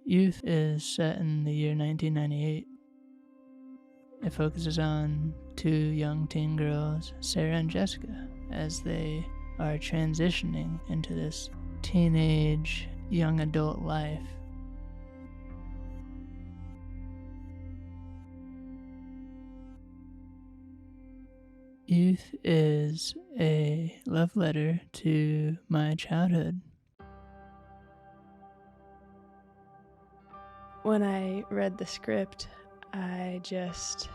Youth is set in the year 1998. It focuses on two young teen girls, Sarah and Jessica, as they are transitioning into this teenage, young adult life. Youth is a love letter to my childhood. When I read the script, I just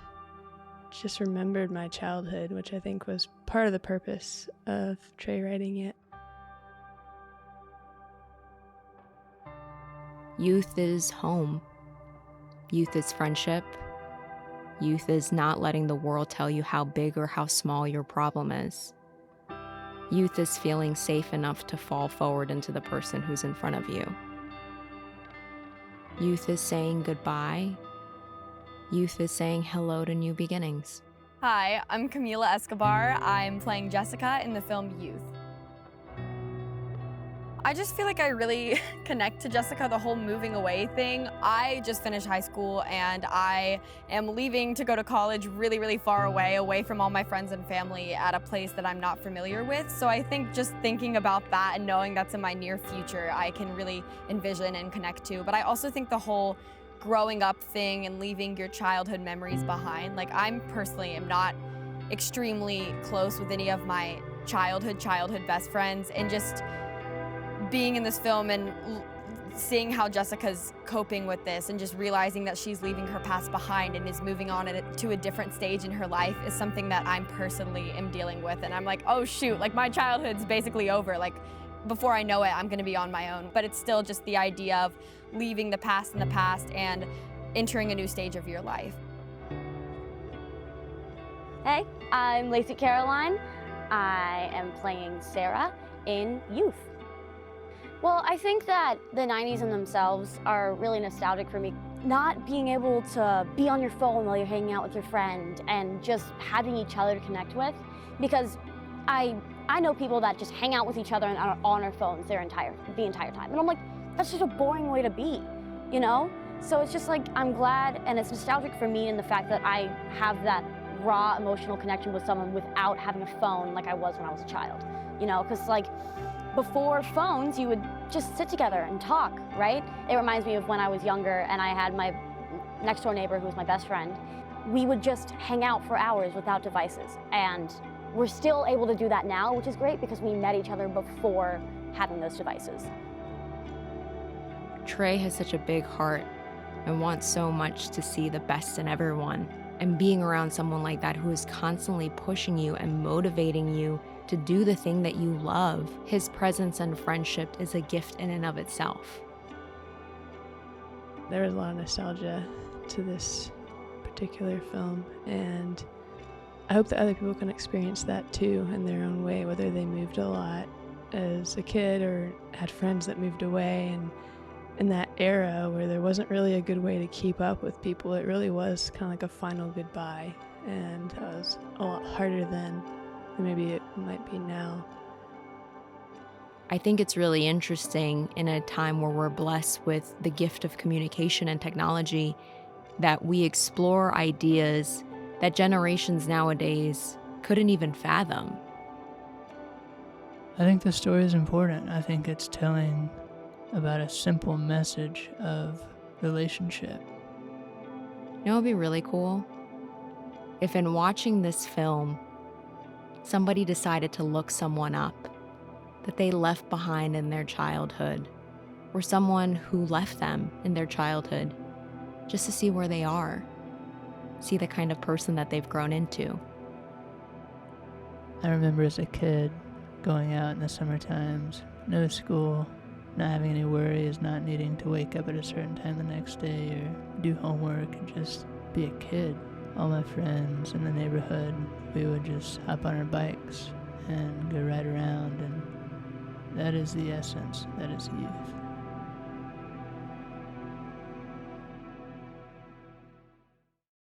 remembered my childhood, which I think was part of the purpose of Trey writing it. Youth is home. Youth is friendship. Youth is not letting the world tell you how big or how small your problem is. Youth is feeling safe enough to fall forward into the person who's in front of you. Youth is saying goodbye. Youth is saying hello to new beginnings. Hi, I'm Camila Escobar. I'm playing Jessica in the film Youth. I just feel like I really connect to Jessica, the whole moving away thing. I just finished high school and I am leaving to go to college really, really far away from all my friends and family at a place that I'm not familiar with. So I think just thinking about that and knowing that's in my near future, I can really envision and connect to. But I also think the whole growing up thing and leaving your childhood memories behind, like I'm personally am not extremely close with any of my childhood best friends, and just being in this film and seeing how Jessica's coping with this and just realizing that she's leaving her past behind and is moving on to a different stage in her life is something that I'm personally am dealing with. And I'm like, oh shoot, like my childhood's basically over. Like before I know it, I'm gonna be on my own. But it's still just the idea of leaving the past in the past and entering a new stage of your life. Hey, I'm Lacey Caroline. I am playing Sarah in Youth. Well, I think that the 90s in themselves are really nostalgic for me. Not being able to be on your phone while you're hanging out with your friend and just having each other to connect with, because I know people that just hang out with each other and are on their phones the entire time. And I'm like, that's just a boring way to be, you know? So it's just like, I'm glad, and it's nostalgic for me in the fact that I have that raw emotional connection with someone without having a phone like I was when I was a child, you know? Because like, before phones, you would just sit together and talk, right? It reminds me of when I was younger and I had my next door neighbor who was my best friend. We would just hang out for hours without devices. And we're still able to do that now, which is great because we met each other before having those devices. Trey has such a big heart and wants so much to see the best in everyone. And being around someone like that who is constantly pushing you and motivating you to do the thing that you love, his presence and friendship is a gift in and of itself. There was a lot of nostalgia to this particular film, and I hope that other people can experience that too in their own way, whether they moved a lot as a kid or had friends that moved away. And in that era where there wasn't really a good way to keep up with people, it really was kind of like a final goodbye, and that was a lot harder then than maybe it might be now. I think it's really interesting in a time where we're blessed with the gift of communication and technology that we explore ideas that generations nowadays couldn't even fathom. I think the story is important. I think it's telling about a simple message of relationship. You know what would be really cool? If in watching this film, somebody decided to look someone up that they left behind in their childhood, or someone who left them in their childhood, just to see where they are, see the kind of person that they've grown into. I remember as a kid going out in the summer times, no school, not having any worries, not needing to wake up at a certain time the next day or do homework and just be a kid. All my friends in the neighborhood, we would just hop on our bikes and go ride around, and that is the essence, that is youth.